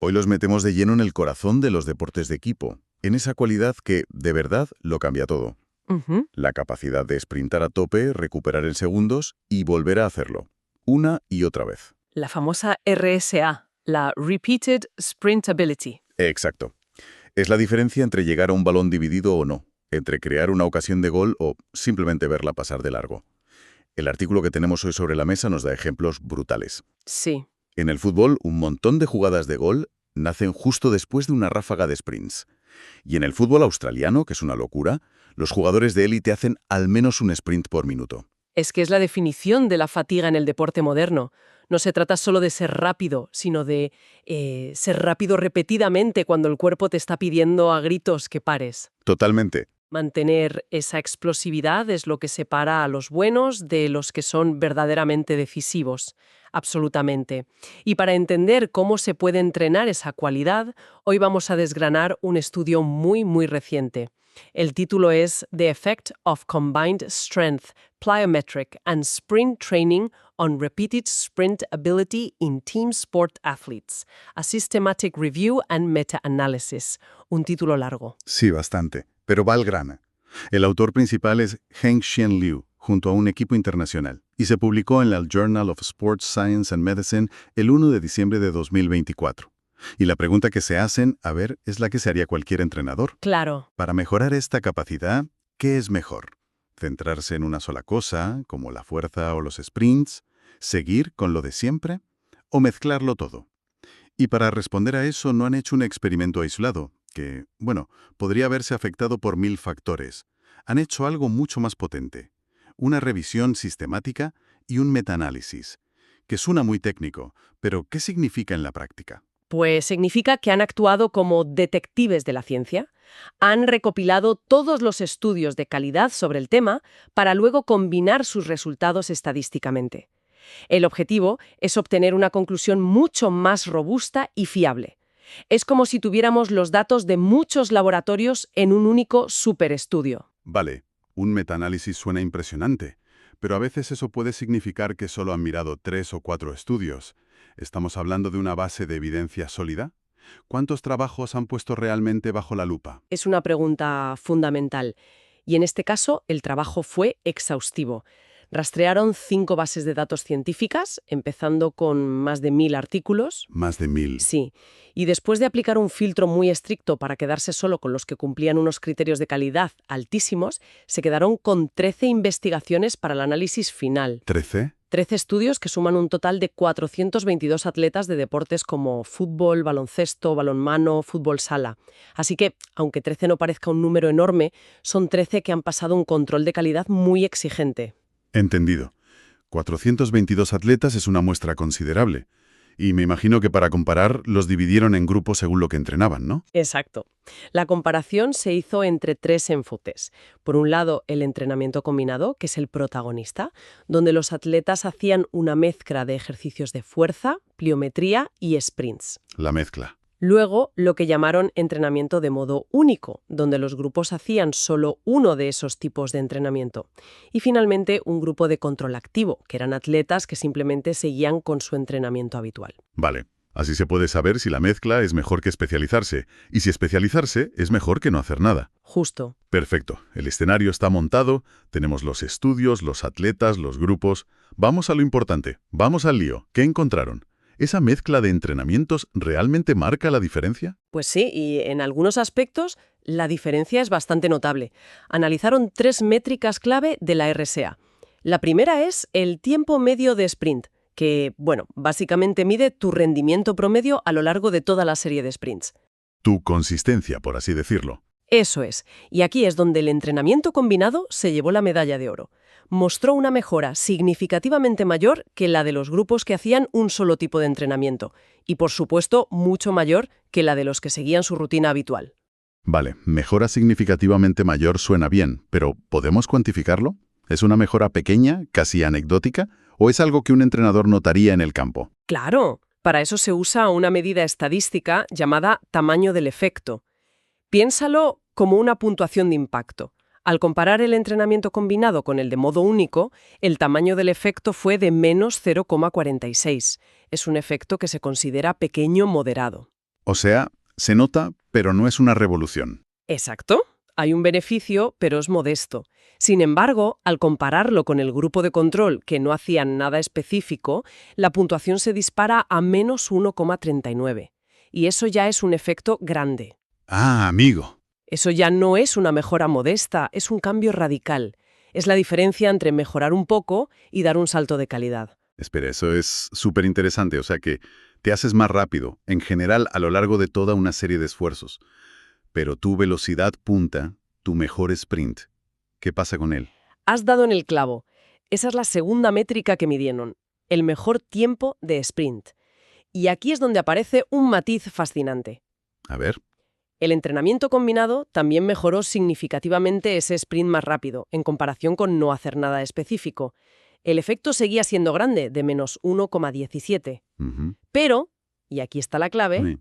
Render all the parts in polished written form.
Hoy los metemos de lleno en el corazón de los deportes de equipo, en esa cualidad que, de verdad, lo cambia todo. Ujú. La capacidad de sprintar a tope, recuperar en segundos y volver a hacerlo. Una y otra vez. La famosa RSA, la Repeated Sprintability. Exacto. Es la diferencia entre llegar a un balón dividido o no, entre crear una ocasión de gol o simplemente verla pasar de largo. El artículo que tenemos hoy sobre la mesa nos da ejemplos brutales. Sí. En el fútbol, un montón de jugadas de gol nacen justo después de una ráfaga de sprints. Y en el fútbol australiano, que es una locura, los jugadores de élite hacen al menos un sprint por minuto. Es que es la definición de la fatiga en el deporte moderno. No se trata solo de ser rápido, sino de ser rápido repetidamente cuando el cuerpo te está pidiendo a gritos que pares. Totalmente. Mantener esa explosividad es lo que separa a los buenos de los que son verdaderamente decisivos. Absolutamente. Y para entender cómo se puede entrenar esa cualidad, hoy vamos a desgranar un estudio muy reciente. El título es The Effect of Combined Strength, Plyometric and Sprint Training on Repeated Sprint Ability in Team Sport Athletes, a Systematic Review and Meta-Analysis. Un título largo. Sí, bastante. Pero va al grano. El autor principal es Heng-Chien Liu, junto a un equipo internacional, y se publicó en el Journal of Sports Science and Medicine el 1 de diciembre de 2024. Y la pregunta que se hacen, es la que se haría cualquier entrenador. Claro. Para mejorar esta capacidad, ¿qué es mejor? ¿Centrarse en una sola cosa, como la fuerza o los sprints? ¿Seguir con lo de siempre? ¿O mezclarlo todo? Y para responder a eso no han hecho un experimento aislado, que, podría verse afectado por 1000 factores. Han hecho algo mucho más potente. Una revisión sistemática y un metaanálisis, que suena muy técnico, pero ¿qué significa en la práctica? Pues significa que han actuado como detectives de la ciencia. Han recopilado todos los estudios de calidad sobre el tema para luego combinar sus resultados estadísticamente. El objetivo es obtener una conclusión mucho más robusta y fiable. Es como si tuviéramos los datos de muchos laboratorios en un único superestudio. Vale, un metaanálisis suena impresionante, pero a veces eso puede significar que solo han mirado 3 o 4 estudios. ¿Estamos hablando de una base de evidencia sólida? ¿Cuántos trabajos han puesto realmente bajo la lupa? Es una pregunta fundamental. Y en este caso, el trabajo fue exhaustivo. Rastrearon 5 bases de datos científicas, empezando con más de 1000 artículos. Más de 1000. Sí, y después de aplicar un filtro muy estricto para quedarse solo con los que cumplían unos criterios de calidad altísimos, se quedaron con 13 investigaciones para el análisis final. ¿13? 13 estudios que suman un total de 422 atletas de deportes como fútbol, baloncesto, balonmano, fútbol sala. Así que, aunque 13 no parezca un número enorme, son 13 que han pasado un control de calidad muy exigente. Entendido. 422 atletas es una muestra considerable. Y me imagino que para comparar los dividieron en grupos según lo que entrenaban, ¿no? Exacto. La comparación se hizo entre 3 enfoques. Por un lado, el entrenamiento combinado, que es el protagonista, donde los atletas hacían una mezcla de ejercicios de fuerza, pliometría y sprints. La mezcla. Luego, lo que llamaron entrenamiento de modo único, donde los grupos hacían solo uno de esos tipos de entrenamiento. Y finalmente, un grupo de control activo, que eran atletas que simplemente seguían con su entrenamiento habitual. Vale. Así se puede saber si la mezcla es mejor que especializarse, y si especializarse es mejor que no hacer nada. Justo. Perfecto. El escenario está montado, tenemos los estudios, los atletas, los grupos. Vamos a lo importante, vamos al lío. ¿Qué encontraron? ¿Esa mezcla de entrenamientos realmente marca la diferencia? Pues sí, y en algunos aspectos la diferencia es bastante notable. Analizaron 3 métricas clave de la RSA. La primera es el tiempo medio de sprint, que, básicamente mide tu rendimiento promedio a lo largo de toda la serie de sprints. Tu consistencia, por así decirlo. Eso es, y aquí es donde el entrenamiento combinado se llevó la medalla de oro. Mostró una mejora significativamente mayor que la de los grupos que hacían un solo tipo de entrenamiento, y por supuesto mucho mayor que la de los que seguían su rutina habitual. Vale, mejora significativamente mayor suena bien, pero ¿podemos cuantificarlo? ¿Es una mejora pequeña, casi anecdótica, o es algo que un entrenador notaría en el campo? ¡Claro! Para eso se usa una medida estadística llamada tamaño del efecto. Piénsalo como una puntuación de impacto. Al comparar el entrenamiento combinado con el de modo único, el tamaño del efecto fue de menos 0,46. Es un efecto que se considera pequeño moderado. O sea, se nota, pero no es una revolución. Exacto. Hay un beneficio, pero es modesto. Sin embargo, al compararlo con el grupo de control que no hacían nada específico, la puntuación se dispara a menos 1,39. Y eso ya es un efecto grande. Ah, amigo. Eso ya no es una mejora modesta, es un cambio radical. Es la diferencia entre mejorar un poco y dar un salto de calidad. Espera, eso es súper interesante. O sea que te haces más rápido, en general, a lo largo de toda una serie de esfuerzos. Pero tu velocidad punta, tu mejor sprint. ¿Qué pasa con él? Has dado en el clavo. Esa es la segunda métrica que midieron, el mejor tiempo de sprint. Y aquí es donde aparece un matiz fascinante. A ver. El entrenamiento combinado también mejoró significativamente ese sprint más rápido, en comparación con no hacer nada específico. El efecto seguía siendo grande, de menos 1,17. Ujú. Pero, y aquí está la clave, Sí.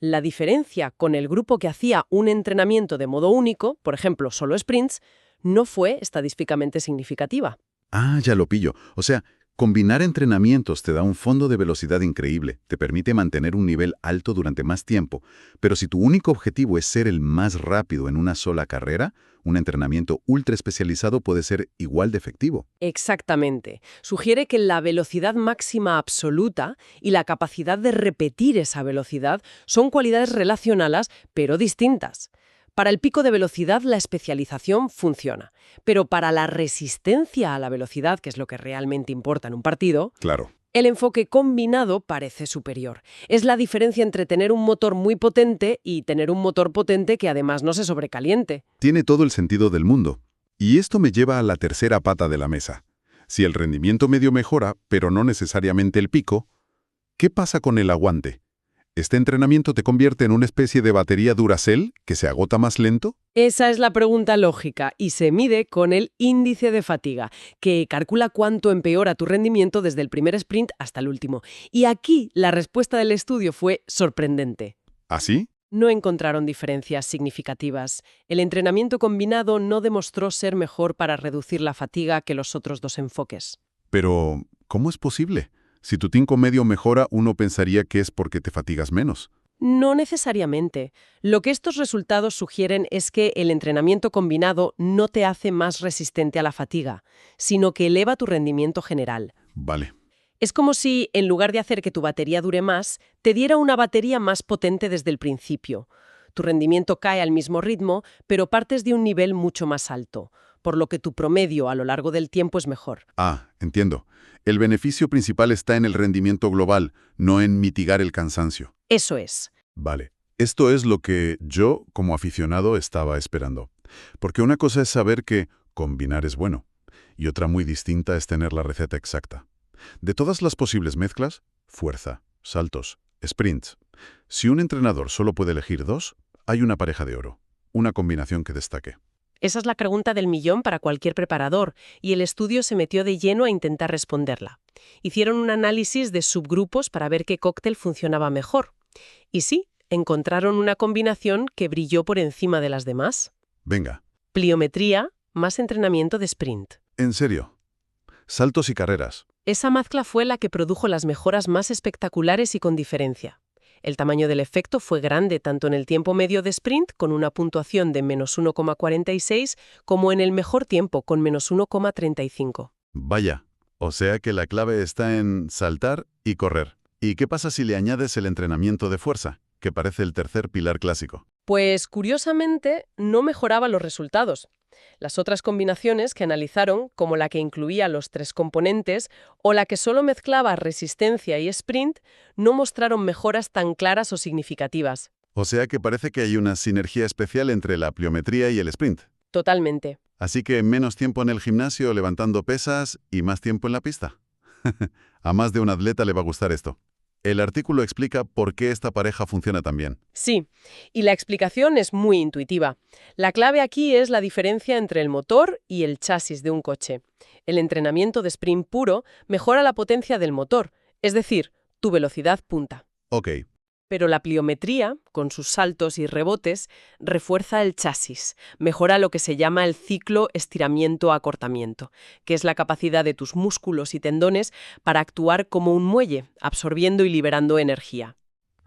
la diferencia con el grupo que hacía un entrenamiento de modo único, por ejemplo, solo sprints, no fue estadísticamente significativa. Ah, ya lo pillo. O sea, combinar entrenamientos te da un fondo de velocidad increíble, te permite mantener un nivel alto durante más tiempo, pero si tu único objetivo es ser el más rápido en una sola carrera, un entrenamiento ultra especializado puede ser igual de efectivo. Exactamente. Sugiere que la velocidad máxima absoluta y la capacidad de repetir esa velocidad son cualidades relacionadas, pero distintas. Para el pico de velocidad la especialización funciona, pero para la resistencia a la velocidad, que es lo que realmente importa en un partido, Claro. el enfoque combinado parece superior. Es la diferencia entre tener un motor muy potente y tener un motor potente que además no se sobrecaliente. Tiene todo el sentido del mundo. Y esto me lleva a la tercera pata de la mesa. Si el rendimiento medio mejora, pero no necesariamente el pico, ¿qué pasa con el aguante? ¿Este entrenamiento te convierte en una especie de batería Duracell que se agota más lento? Esa es la pregunta lógica y se mide con el índice de fatiga, que calcula cuánto empeora tu rendimiento desde el primer sprint hasta el último. Y aquí la respuesta del estudio fue sorprendente. ¿Así? No encontraron diferencias significativas. El entrenamiento combinado no demostró ser mejor para reducir la fatiga que los otros dos enfoques. Pero, ¿cómo es posible? Si tu tinco medio mejora, uno pensaría que es porque te fatigas menos. No necesariamente. Lo que estos resultados sugieren es que el entrenamiento combinado no te hace más resistente a la fatiga, sino que eleva tu rendimiento general. Vale. Es como si, en lugar de hacer que tu batería dure más, te diera una batería más potente desde el principio. Tu rendimiento cae al mismo ritmo, pero partes de un nivel mucho más alto, por lo que tu promedio a lo largo del tiempo es mejor. Ah, entiendo. El beneficio principal está en el rendimiento global, no en mitigar el cansancio. Eso es. Vale. Esto es lo que yo, como aficionado, estaba esperando. Porque una cosa es saber que combinar es bueno, y otra muy distinta es tener la receta exacta. De todas las posibles mezclas, fuerza, saltos, sprints. Si un entrenador solo puede elegir dos, hay una pareja de oro, una combinación que destaque. Esa es la pregunta del millón para cualquier preparador, y el estudio se metió de lleno a intentar responderla. Hicieron un análisis de subgrupos para ver qué cóctel funcionaba mejor. Y sí, encontraron una combinación que brilló por encima de las demás. Venga, Pliometría más entrenamiento de sprint. en serio. Saltos y carreras. Esa mezcla fue la que produjo las mejoras más espectaculares y con diferencia. El tamaño del efecto fue grande tanto en el tiempo medio de sprint, con una puntuación de menos 1,46, como en el mejor tiempo, con menos 1,35. Vaya, o sea que la clave está en saltar y correr. ¿Y qué pasa si le añades el entrenamiento de fuerza, que parece el tercer pilar clásico? Pues, curiosamente, no mejoraba los resultados. Las otras combinaciones que analizaron, como la que incluía los tres componentes o la que solo mezclaba resistencia y sprint, no mostraron mejoras tan claras o significativas. O sea que parece que hay una sinergia especial entre la pliometría y el sprint. Totalmente. Así que menos tiempo en el gimnasio levantando pesas y más tiempo en la pista. A más de un atleta le va a gustar esto. El artículo explica por qué esta pareja funciona tan bien. Sí, y la explicación es muy intuitiva. La clave aquí es la diferencia entre el motor y el chasis de un coche. El entrenamiento de sprint puro mejora la potencia del motor, es decir, tu velocidad punta. Ok, Pero la pliometría, con sus saltos y rebotes, refuerza el chasis, mejora lo que se llama el ciclo estiramiento-acortamiento, que es la capacidad de tus músculos y tendones para actuar como un muelle, absorbiendo y liberando energía.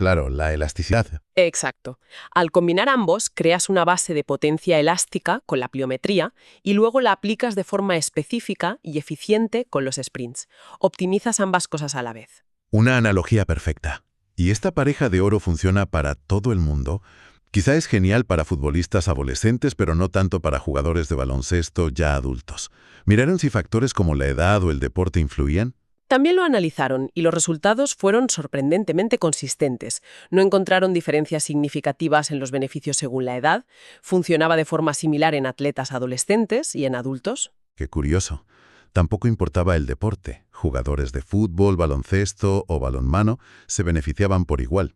claro, la elasticidad. Exacto. Al combinar ambos, creas una base de potencia elástica con la pliometría y luego la aplicas de forma específica y eficiente con los sprints. Optimizas ambas cosas a la vez. Una analogía perfecta. Y esta pareja de oro funciona para todo el mundo. Quizá es genial para futbolistas adolescentes, pero no tanto para jugadores de baloncesto ya adultos. ¿Miraron si factores como la edad o el deporte influían? También lo analizaron y los resultados fueron sorprendentemente consistentes. No encontraron diferencias significativas en los beneficios según la edad, funcionaba de forma similar en atletas adolescentes y en adultos. Qué curioso. Tampoco importaba el deporte. Jugadores de fútbol, baloncesto o balonmano se beneficiaban por igual.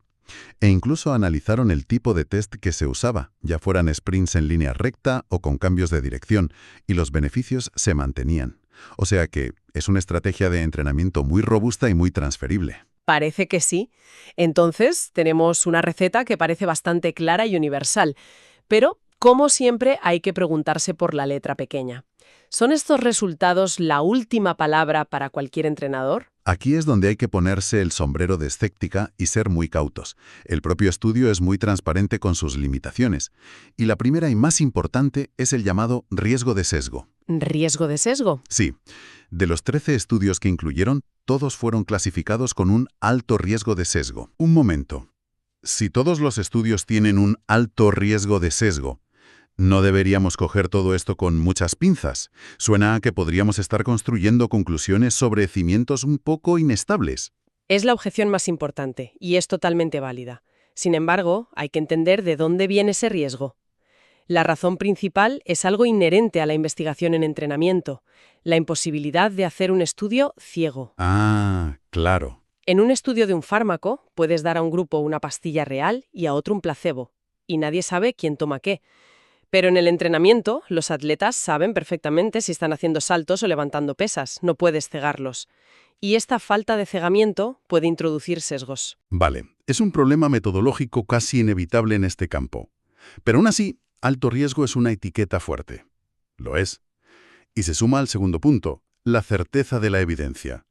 E incluso analizaron el tipo de test que se usaba, ya fueran sprints en línea recta o con cambios de dirección, y los beneficios se mantenían. O sea que es una estrategia de entrenamiento muy robusta y muy transferible. Parece que sí. Entonces, tenemos una receta que parece bastante clara y universal. Pero, como siempre, hay que preguntarse por la letra pequeña. ¿Son estos resultados la última palabra para cualquier entrenador? Aquí es donde hay que ponerse el sombrero de escéptica y ser muy cautos. El propio estudio es muy transparente con sus limitaciones. Y la primera y más importante es el llamado riesgo de sesgo. ¿Riesgo de sesgo? Sí. De los 13 estudios que incluyeron, todos fueron clasificados con un alto riesgo de sesgo. Un momento. Si todos los estudios tienen un alto riesgo de sesgo, ¿no deberíamos coger todo esto con muchas pinzas? Suena a que podríamos estar construyendo conclusiones sobre cimientos un poco inestables. Es la objeción más importante y es totalmente válida. Sin embargo, hay que entender de dónde viene ese riesgo. La razón principal es algo inherente a la investigación en entrenamiento, la imposibilidad de hacer un estudio ciego. Ah, claro. En un estudio de un fármaco, puedes dar a un grupo una pastilla real y a otro un placebo, y nadie sabe quién toma qué. Pero en el entrenamiento, los atletas saben perfectamente si están haciendo saltos o levantando pesas, no puedes cegarlos. Y esta falta de cegamiento puede introducir sesgos. Vale, es un problema metodológico casi inevitable en este campo. Pero aún así, alto riesgo es una etiqueta fuerte. Lo es. Y se suma al segundo punto, la certeza de la evidencia.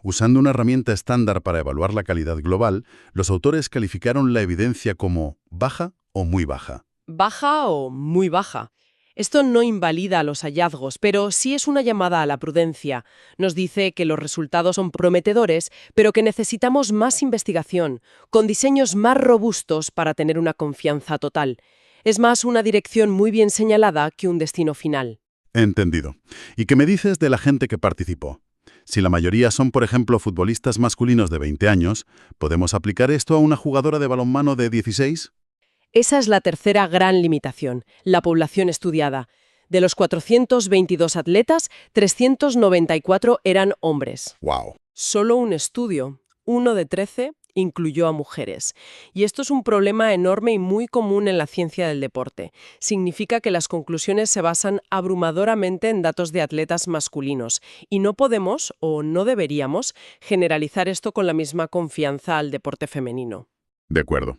Usando una herramienta estándar para evaluar la calidad global, los autores calificaron la evidencia como baja o muy baja. Baja o muy baja. Esto no invalida los hallazgos, pero sí es una llamada a la prudencia. Nos dice que los resultados son prometedores, pero que necesitamos más investigación, con diseños más robustos para tener una confianza total. Es más una dirección muy bien señalada que un destino final. Entendido. ¿Y qué me dices de la gente que participó? Si la mayoría son, por ejemplo, futbolistas masculinos de 20 años, ¿podemos aplicar esto a una jugadora de balonmano de 16? Esa es la tercera gran limitación, la población estudiada. De los 422 atletas, 394 eran hombres. ¡Wow! Solo un estudio, 1 de 13, incluyó a mujeres. Y esto es un problema enorme y muy común en la ciencia del deporte. Significa que las conclusiones se basan abrumadoramente en datos de atletas masculinos. Y no podemos, o no deberíamos, generalizar esto con la misma confianza al deporte femenino. De acuerdo.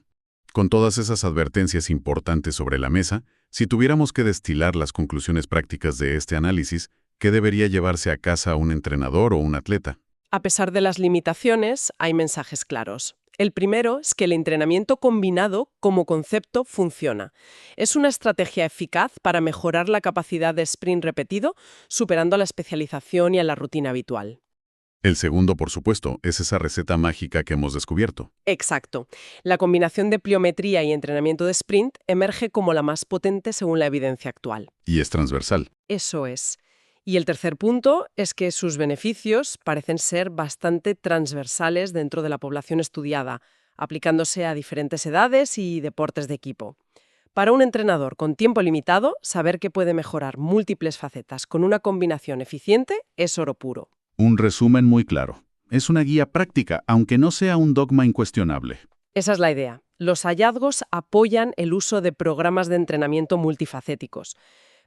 Con todas esas advertencias importantes sobre la mesa, si tuviéramos que destilar las conclusiones prácticas de este análisis, ¿qué debería llevarse a casa un entrenador o un atleta? A pesar de las limitaciones, hay mensajes claros. El primero es que el entrenamiento combinado, como concepto, funciona. Es una estrategia eficaz para mejorar la capacidad de sprint repetido, superando a la especialización y a la rutina habitual. El segundo, por supuesto, es esa receta mágica que hemos descubierto. Exacto. La combinación de pliometría y entrenamiento de sprint emerge como la más potente según la evidencia actual. Y es transversal. Eso es. Y el tercer punto es que sus beneficios parecen ser bastante transversales dentro de la población estudiada, aplicándose a diferentes edades y deportes de equipo. Para un entrenador con tiempo limitado, saber que puede mejorar múltiples facetas con una combinación eficiente es oro puro. Un resumen muy claro. Es una guía práctica, aunque no sea un dogma incuestionable. Esa es la idea. Los hallazgos apoyan el uso de programas de entrenamiento multifacéticos.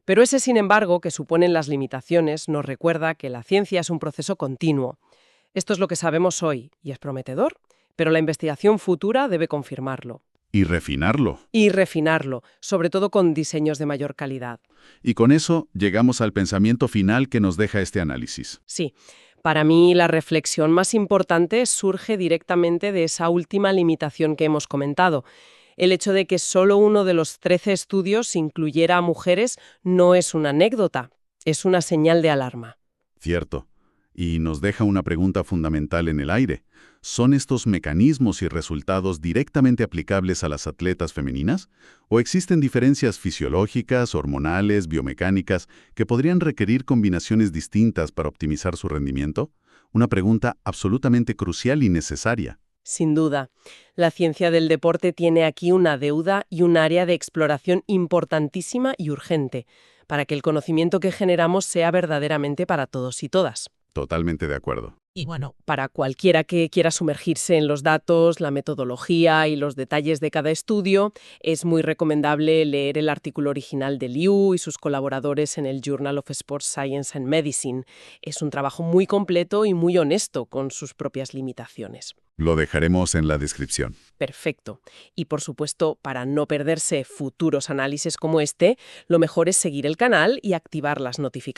Pero ese, sin embargo, que suponen las limitaciones, nos recuerda que la ciencia es un proceso continuo. Esto es lo que sabemos hoy, y es prometedor, pero la investigación futura debe confirmarlo. Y refinarlo. Y refinarlo, sobre todo con diseños de mayor calidad. Y con eso llegamos al pensamiento final que nos deja este análisis. Sí, Para mí, la reflexión más importante surge directamente de esa última limitación que hemos comentado. El hecho de que solo uno de los 13 estudios incluyera a mujeres no es una anécdota, es una señal de alarma. Cierto. Y nos deja una pregunta fundamental en el aire. ¿Son estos mecanismos y resultados directamente aplicables a las atletas femeninas? ¿O existen diferencias fisiológicas, hormonales, biomecánicas, que podrían requerir combinaciones distintas para optimizar su rendimiento? Una pregunta absolutamente crucial y necesaria. Sin duda, la ciencia del deporte tiene aquí una deuda y un área de exploración importantísima y urgente, para que el conocimiento que generamos sea verdaderamente para todos y todas. Totalmente de acuerdo. Y bueno, para cualquiera que quiera sumergirse en los datos, la metodología y los detalles de cada estudio, es muy recomendable leer el artículo original de Liu y sus colaboradores en el Journal of Sports Science and Medicine. Es un trabajo muy completo y muy honesto con sus propias limitaciones. Lo dejaremos en la descripción. Perfecto. Y por supuesto, para no perderse futuros análisis como este, lo mejor es seguir el canal y activar las notificaciones.